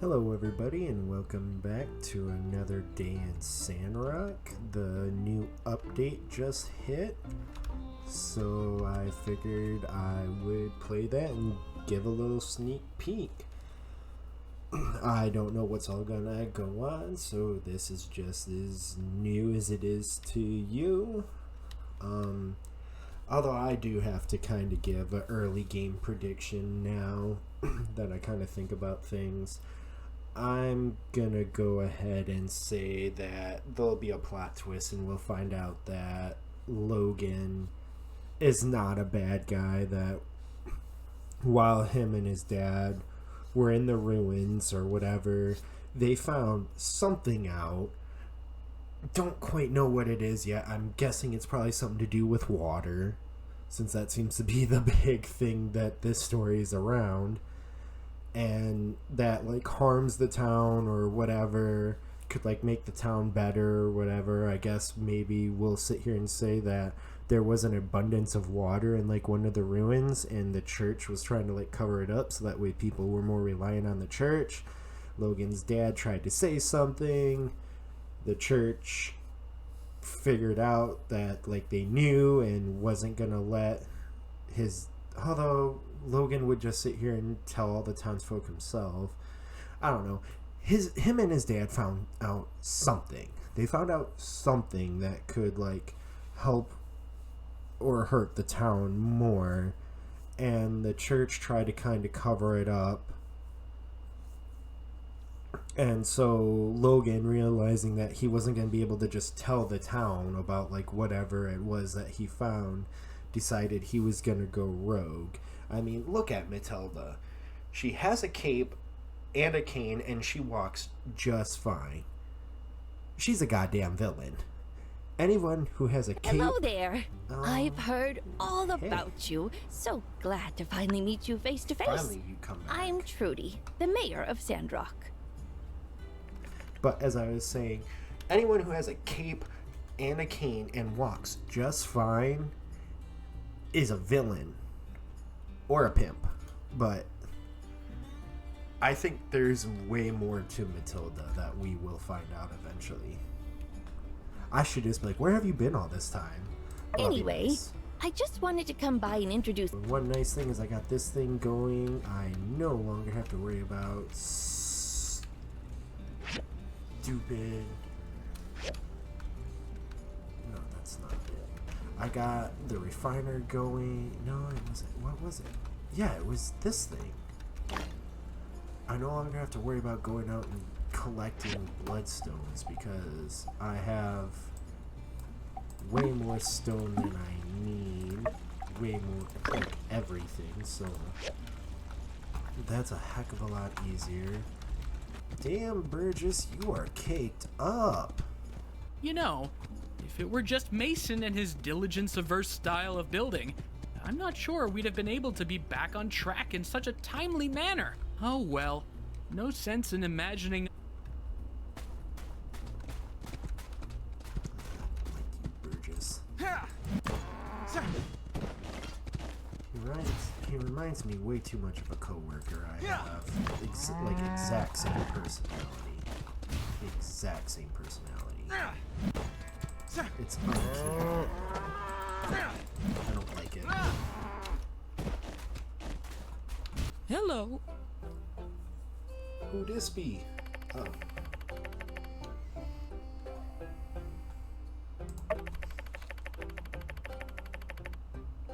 Hello everybody and welcome back to another day in Sandrock. The new update just hit, so I figured I would play that and give a little sneak peek. I don't know what's all gonna go on, so this is just as new as it is to you. Although I do have to kind of give an early game prediction now that I kind of think about things. I'm gonna go ahead and say that there'll be a plot twist and we'll find out that Logan is not a bad guy, that while him and his dad were in the ruins or whatever, they found something out. Don't quite know what it is yet. I'm guessing it's probably something to do with water, since that seems to be the big thing that this story is around. And that like harms the town or whatever, could like make the town better or whatever. I guess maybe we'll sit here and say that there was an abundance of water in like one of the ruins and the church was trying to like cover it up so that way people were more reliant on the church. Logan's dad tried to say something. The church figured out that like they knew and wasn't gonna let his, although Logan would just sit here and tell all the townsfolk himself. I don't know. Him and his dad found out something. They found out something that could like help or hurt the town more, and the church tried to kind of cover it up. And so Logan, realizing that he wasn't going to be able to just tell the town about like whatever it was that he found, decided he was going to go rogue. I mean, look at Matilda. She has a cape and a cane and she walks just fine. She's a goddamn villain. Anyone who has a cape... Hello there. I've heard all about you. So glad to finally meet you face to face. Finally you come back. I'm Trudy, the mayor of Sandrock. But as I was saying, anyone who has a cape and a cane and walks just fine is a villain. Or a pimp. But I think there's way more to Matilda that we will find out eventually. I should just be like, where have you been all this time? Anyway, I just wanted to come by and introduce... One nice thing is I got this thing going. I no longer have to worry about stupid... No, that's not it. I got the refiner going. No, it wasn't. What was it? Yeah, it was this thing. I no longer have to worry about going out and collecting bloodstones because I have way more stone than I need. Way more, like everything, so that's a heck of a lot easier. Damn, Burgess, you are caked up. You know, if it were just Mason and his diligence-averse style of building, I'm not sure we'd have been able to be back on track in such a timely manner. Oh well, no sense in imagining... Burgess. He reminds me way too much of a coworker I have. Like exact same personality. It's uncanny. I don't like it. Hello. Who this be? Oh.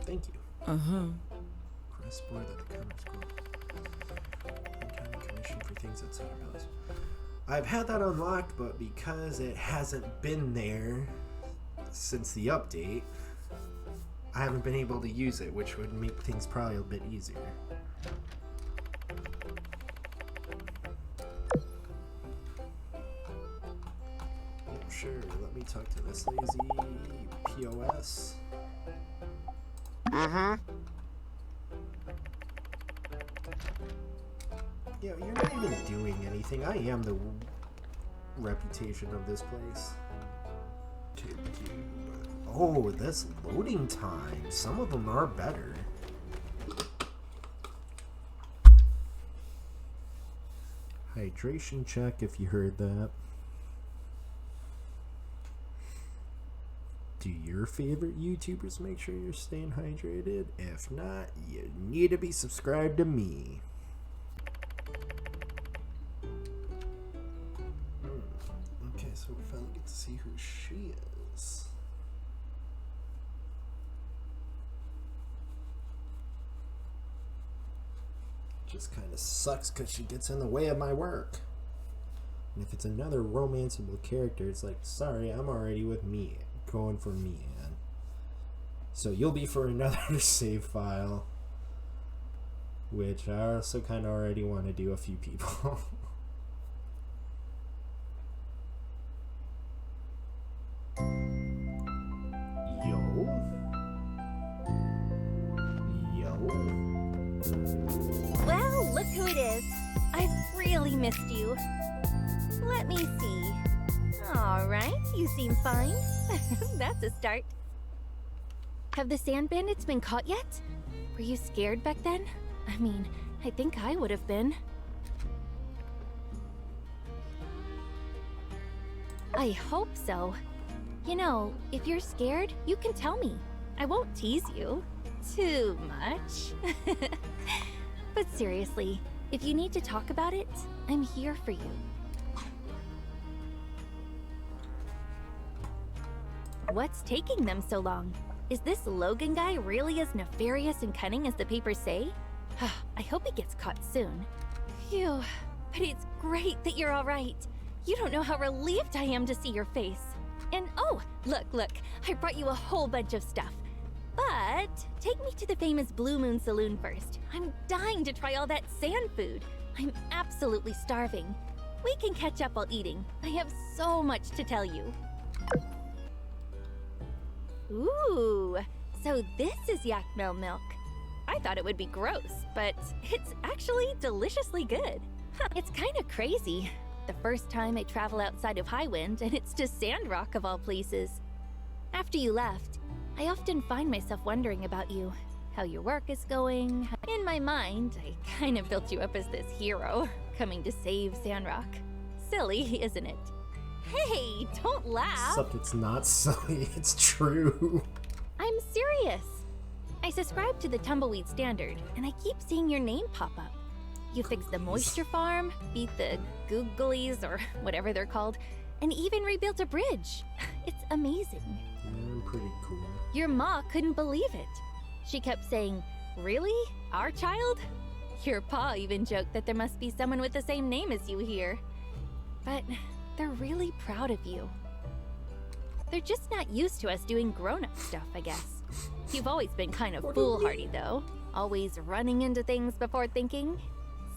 Thank you. Press board that the comments go. County commission for things outside of house. I've had that unlocked, but because it hasn't been there since the update, I haven't been able to use it, which would make things probably a bit easier. Yeah, sure, let me talk to this lazy POS. Yeah, you're not even doing anything. I am the reputation of this place. Oh, this loading time. Some of them are better. hydration check if you heard that. Do your favorite YouTubers make sure you're staying hydrated? If not, you need to be subscribed to me. Okay, so we finally get to see who she is. Just kind of sucks because she gets in the way of my work. And if it's another romanceable character, it's like, sorry, I'm already with me. Going for me, man. So you'll be for another save file, which I also kind of already want to do a few people. Well, look who it is. I've really missed you. Let me see. All right, you seem fine. That's a start. Have the sand bandits been caught yet? Were you scared back then? I mean, I think I would have been. I hope so. You know, if you're scared, you can tell me. I won't tease you too much. But seriously, if you need to talk about it, I'm here for you. What's taking them so long? Is this Logan guy really as nefarious and cunning as the papers say? I hope he gets caught soon. Phew, but it's great that you're all right. You don't know how relieved I am to see your face. And oh, look, I brought you a whole bunch of stuff. But take me to the famous Blue Moon Saloon first. I'm dying to try all that sand food. I'm absolutely starving. We can catch up while eating. I have so much to tell you. Ooh, so this is yak milk. I thought it would be gross, but it's actually deliciously good. It's kind of crazy. The first time I travel outside of Highwind, and it's to Sandrock of all places. After you left, I often find myself wondering about you, how your work is going. In my mind, I kind of built you up as this hero, coming to save Sandrock. Silly, isn't it? Hey, don't laugh! Except it's not silly, it's true. I'm serious. I subscribe to the Tumbleweed Standard, and I keep seeing your name pop up. You fixed the moisture farm, beat the googlies, or whatever they're called, and even rebuilt a bridge. It's amazing. Yeah, pretty cool. Your ma couldn't believe it. She kept saying, "Really? Our child?" Your pa even joked that there must be someone with the same name as you here. But they're really proud of you. They're just not used to us doing grown-up stuff, I guess. You've always been kind of foolhardy, though. Always running into things before thinking.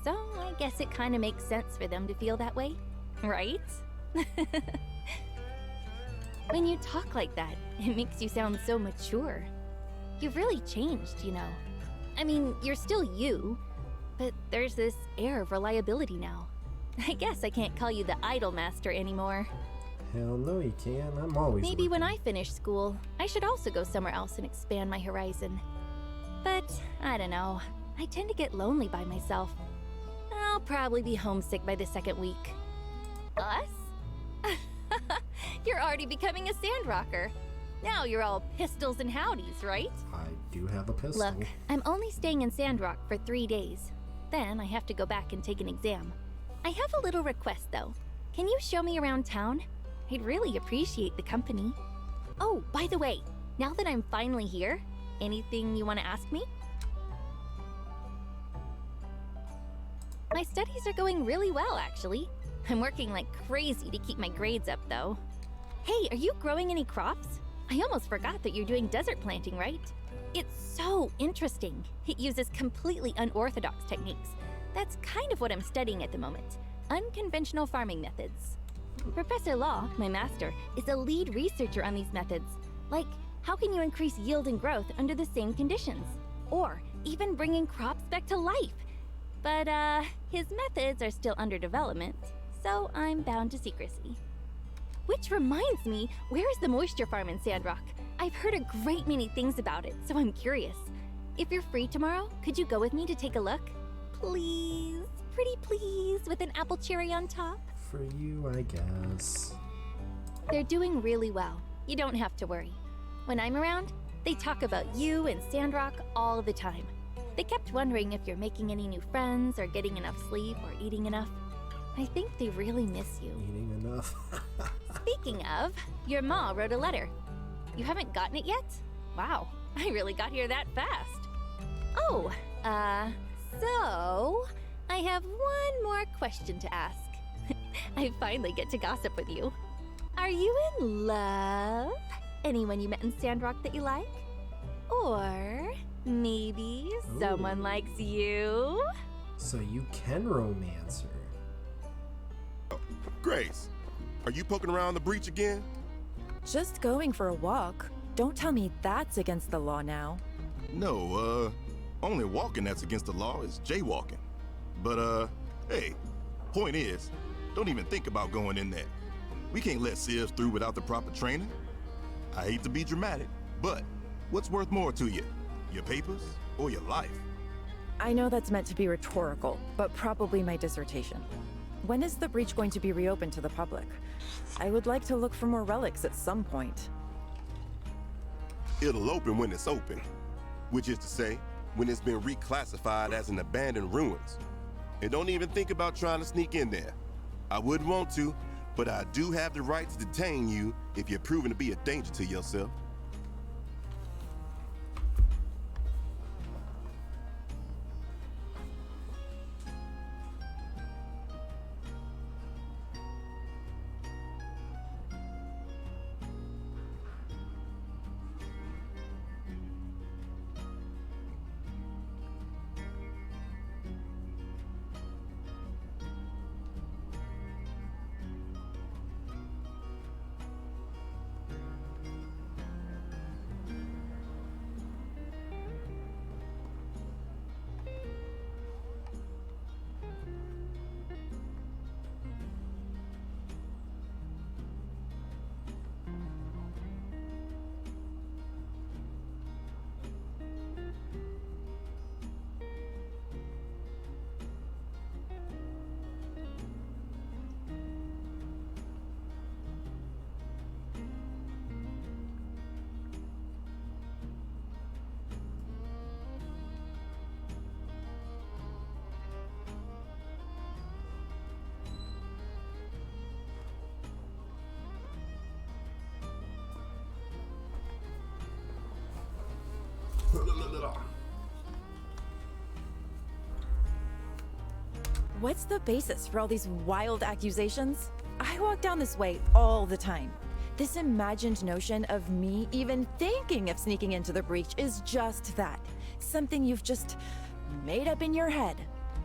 So I guess it kind of makes sense for them to feel that way, right? When you talk like that, it makes you sound so mature. You've really changed, you know. I mean, you're still you, but there's this air of reliability now. I guess I can't call you the idol master anymore. Hell no you can, I'm always Maybe working. when I finish school, I should also go somewhere else and expand my horizon. But, I don't know, I tend to get lonely by myself. I'll probably be homesick by the second week. Us? You're already becoming a Sandrocker. Now you're all pistols and howdies, right? I do have a pistol. Look, I'm only staying in Sandrock for 3 days. Then I have to go back and take an exam. I have a little request, though. Can you show me around town? I'd really appreciate the company. Oh, by the way, now that I'm finally here, anything you want to ask me? My studies are going really well, actually. I'm working like crazy to keep my grades up, though. Hey, are you growing any crops? I almost forgot that you're doing desert planting, right? It's so interesting. It uses completely unorthodox techniques. That's kind of what I'm studying at the moment. Unconventional farming methods. Professor Law, my master, is a lead researcher on these methods. Like, how can you increase yield and growth under the same conditions? Or even bringing crops back to life. But, his methods are still under development, so I'm bound to secrecy. Which reminds me, where is the moisture farm in Sandrock? I've heard a great many things about it, so I'm curious. If you're free tomorrow, could you go with me to take a look? Please, pretty please with an apple cherry on top. For you, I guess. They're doing really well. You don't have to worry. When I'm around, they talk about you and Sandrock all the time. They kept wondering if you're making any new friends or getting enough sleep or eating enough. I think they really miss you. Eating enough? Speaking of, your ma wrote a letter. You haven't gotten it yet? Wow, I really got here that fast. Oh, so I have one more question to ask. I finally get to gossip with you. Are you in love? Anyone you met in Sandrock that you like? Or maybe someone likes you? So you can romance her. Grace, are you poking around the breach again? Just going for a walk. Don't tell me that's against the law now. No, only walking that's against the law is jaywalking. But, hey, point is, don't even think about going in there. We can't let Sivs through without the proper training. I hate to be dramatic, but what's worth more to you? Your papers or your life? I know that's meant to be rhetorical, but probably my dissertation. When is the breach going to be reopened to the public? I would like to look for more relics at some point. It'll open when it's open, which is to say, when it's been reclassified as an abandoned ruins. And don't even think about trying to sneak in there. I wouldn't want to, but I do have the right to detain you if you're proven to be a danger to yourself. What's the basis for all these wild accusations? I walk down this way all the time. This imagined notion of me even thinking of sneaking into the breach is just that. Something you've just made up in your head.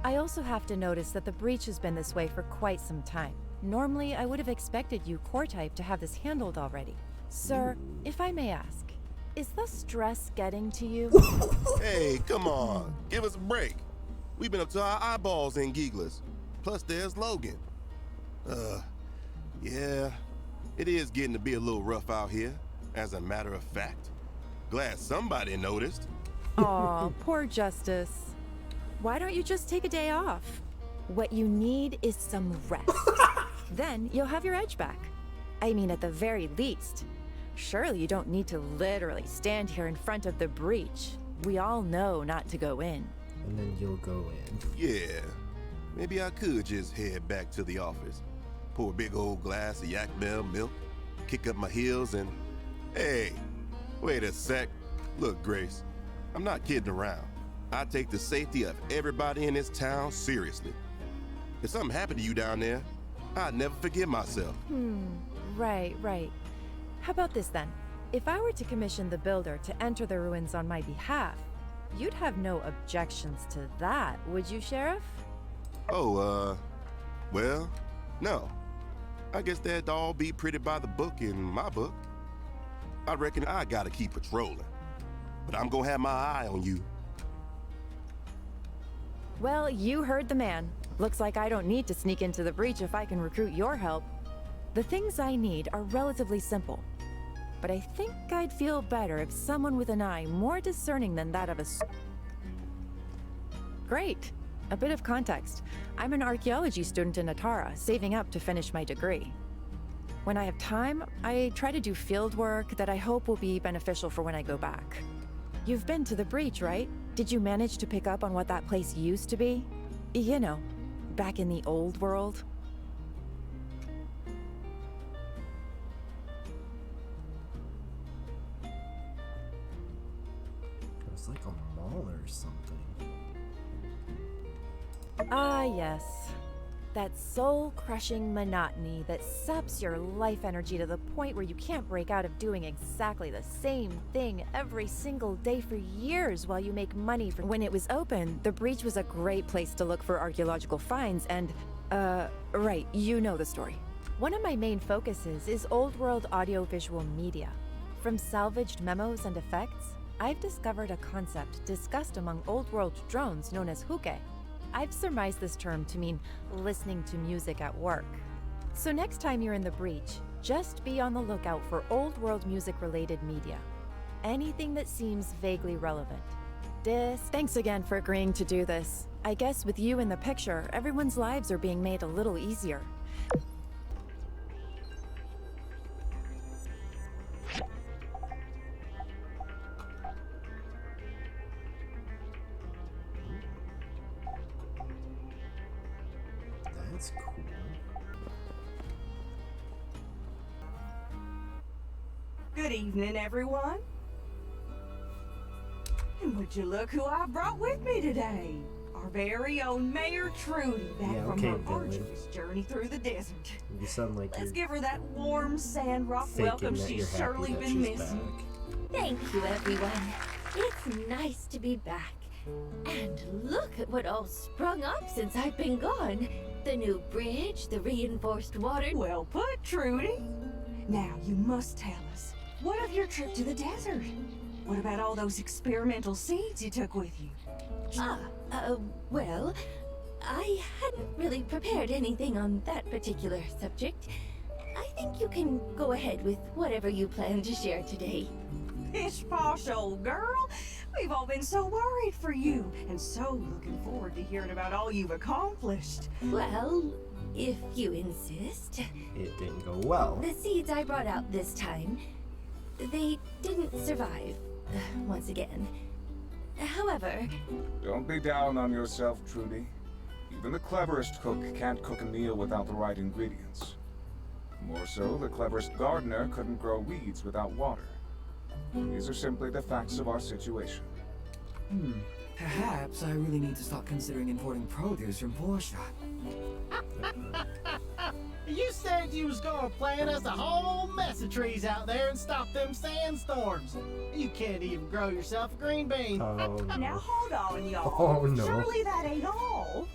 I also have to notice that the breach has been this way for quite some time. Normally, I would have expected you, core type, to have this handled already. Sir, if I may ask, is the stress getting to you? Hey, come on, give us a break. We've been up to our eyeballs in Geeglers. Plus, there's Logan. Yeah, it is getting to be a little rough out here, as a matter of fact. Glad somebody noticed. Aw, poor Justice. Why don't you just take a day off? What you need is some rest. Then you'll have your edge back. I mean, at the very least. Surely you don't need to literally stand here in front of the breach. We all know not to go in. And then you'll go in. Yeah, maybe I could just head back to the office, pour a big old glass of yak bell milk, kick up my heels, and hey, wait a sec. Look, Grace, I'm not kidding around. I take the safety of everybody in this town seriously. If something happened to you down there, I'd never forgive myself. Right. How about this then? If I were to commission the builder to enter the ruins on my behalf, you'd have no objections to that, would you, Sheriff? Oh, well, no. I guess that'd all be pretty by the book in my book. I reckon I gotta keep patrolling. But I'm gonna have my eye on you. Well, you heard the man. Looks like I don't need to sneak into the breach if I can recruit your help. The things I need are relatively simple. But I think I'd feel better if someone with an eye more discerning than that of a... Great. A bit of context. I'm an archaeology student in Natara, saving up to finish my degree. When I have time, I try to do field work that I hope will be beneficial for when I go back. You've been to the breach, right? Did you manage to pick up on what that place used to be? You know, back in the old world? It was like a mall or something. Ah, yes. That soul-crushing monotony that saps your life energy to the point where you can't break out of doing exactly the same thing every single day for years while you make money from. When it was open, the breach was a great place to look for archaeological finds and, right, you know the story. One of my main focuses is old-world audiovisual media. From salvaged memos and effects, I've discovered a concept discussed among old-world drones known as huke. I've surmised this term to mean listening to music at work. So next time you're in the breach, just be on the lookout for old-world music-related media. Anything that seems vaguely relevant. Thanks again for agreeing to do this. I guess with you in the picture, everyone's lives are being made a little easier. That's cool. Good evening, everyone. And would you look who I brought with me today? Our very own Mayor Trudy, back Yeah, from okay, her Billy. arduous journey through the desert. You sound like Let's you're give her that warm Sandrock faking welcome that you're she's happy surely that been she's missing. back. Thank you, everyone. It's nice to be back. And look at what all sprung up since I've been gone. The new bridge, the reinforced water. Well put, Trudy. Now, you must tell us, what of your trip to the desert? What about all those experimental seeds you took with you? Well, I hadn't really prepared anything on that particular subject. I think you can go ahead with whatever you plan to share today. Pish posh, old girl. We've all been so worried for you, and so looking forward to hearing about all you've accomplished. Well, if you insist. It didn't go well. The seeds I brought out this time, they didn't survive, once again. However... Don't be down on yourself, Trudy. Even the cleverest cook can't cook a meal without the right ingredients. More so, the cleverest gardener couldn't grow weeds without water. These are simply the facts of our situation. Perhaps I really need to start considering importing produce from Porsche. You said you was gonna plant us a whole mess of trees out there and stop them sandstorms. You can't even grow yourself a green bean. Oh Now no. hold on, y'all. Oh, no. Surely that ain't all.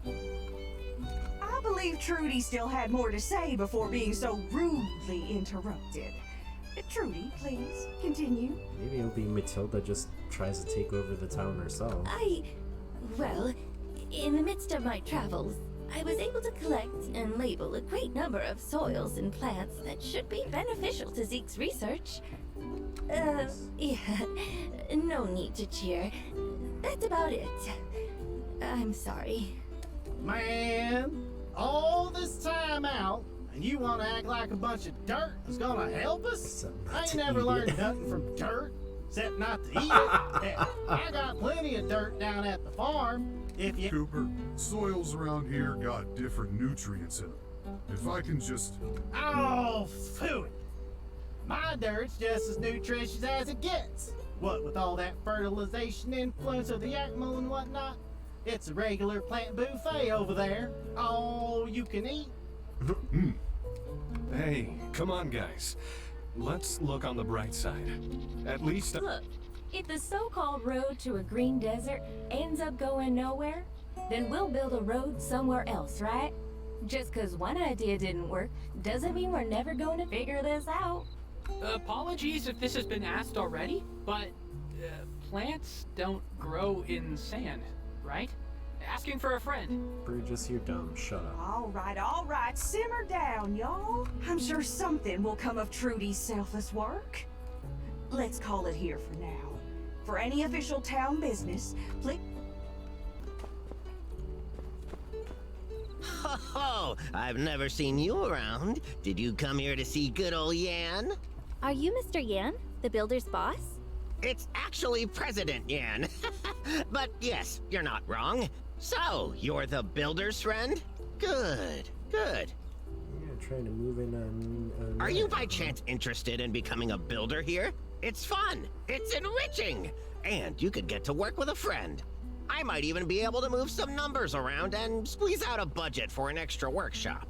I believe Trudy still had more to say before being so rudely interrupted. Trudy, please, continue. Maybe it'll be Matilda just tries to take over the town herself. Well, in the midst of my travels, I was able to collect and label a great number of soils and plants that should be beneficial to Zeke's research. Yeah, no need to cheer. That's about it. I'm sorry. Man, all this time out, and you want to act like a bunch of dirt is gonna help us? Except not I ain't to never eat learned it. nothing from dirt, except not to eat it. Heck, I got plenty of dirt down at the farm. If you... Cooper, soils around here got different nutrients in them. If I can just... Oh, phooey. My dirt's just as nutritious as it gets. What with all that fertilization influence of the Yakima and whatnot? It's a regular plant buffet over there. All you can eat. Hey, come on, guys. Let's look on the bright side. At least... Look, if the so-called road to a green desert ends up going nowhere, then we'll build a road somewhere else, right? Just 'cause one idea didn't work doesn't mean we're never going to figure this out. Apologies if this has been asked already, but plants don't grow in sand, right? Asking for a friend. Burgess, you're dumb. Shut up. All right, simmer down, y'all. I'm sure something will come of Trudy's selfless work. Let's call it here for now. For any official town business, please... Oh, I've never seen you around. Did you come here to see good old Yan? Are you Mr. Yan, the builder's boss? It's actually President Yan. But yes, you're not wrong. So, you're the builder's friend? Good, good. Yeah, trying to move in on Are you by chance interested in becoming a builder here? It's fun, it's enriching, and you could get to work with a friend. I might even be able to move some numbers around and squeeze out a budget for an extra workshop.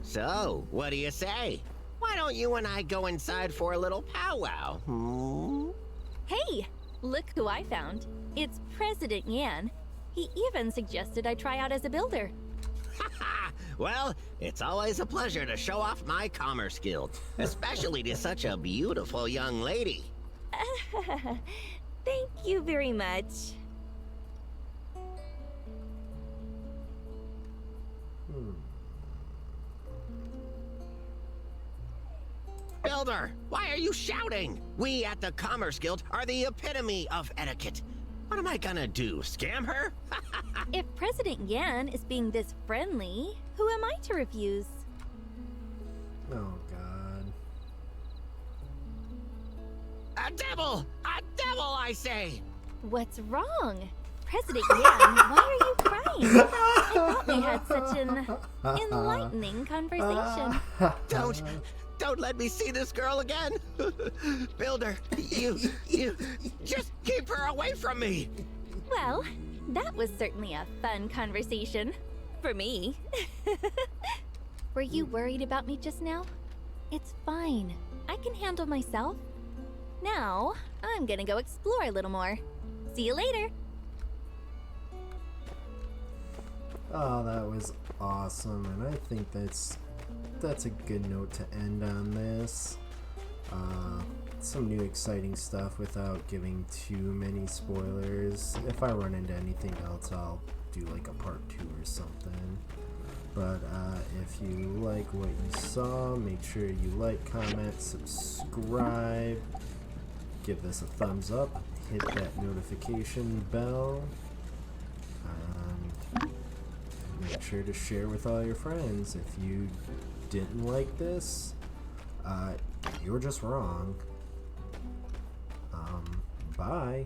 So, what do you say? Why don't you and I go inside for a little powwow? Hey, look who I found. It's President Yan. He even suggested I try out as a builder. Well, it's always a pleasure to show off my commerce skills, especially to such a beautiful young lady. Thank you very much. Builder, why are you shouting? We at the Commerce Guild are the epitome of etiquette. What am I gonna do, scam her? If President Yan is being this friendly, who am I to refuse? Oh, God. A devil! A devil, I say! What's wrong? President Yan, why are you crying? I thought we had such an enlightening conversation. Don't let me see this girl again. Builder, you just keep her away from me. Well, that was certainly a fun conversation. For me. Were you worried about me just now? It's fine. I can handle myself. Now, I'm gonna go explore a little more. See you later. Oh, that was awesome, and I think that's a good note to end on this. Some new exciting stuff without giving too many spoilers. If I run into anything else, I'll do like a part 2 or something. But if you like what you saw, make sure you like, comment, subscribe, give this a thumbs up, hit that notification bell, and make sure to share with all your friends. If you didn't like this, you're just wrong. Bye.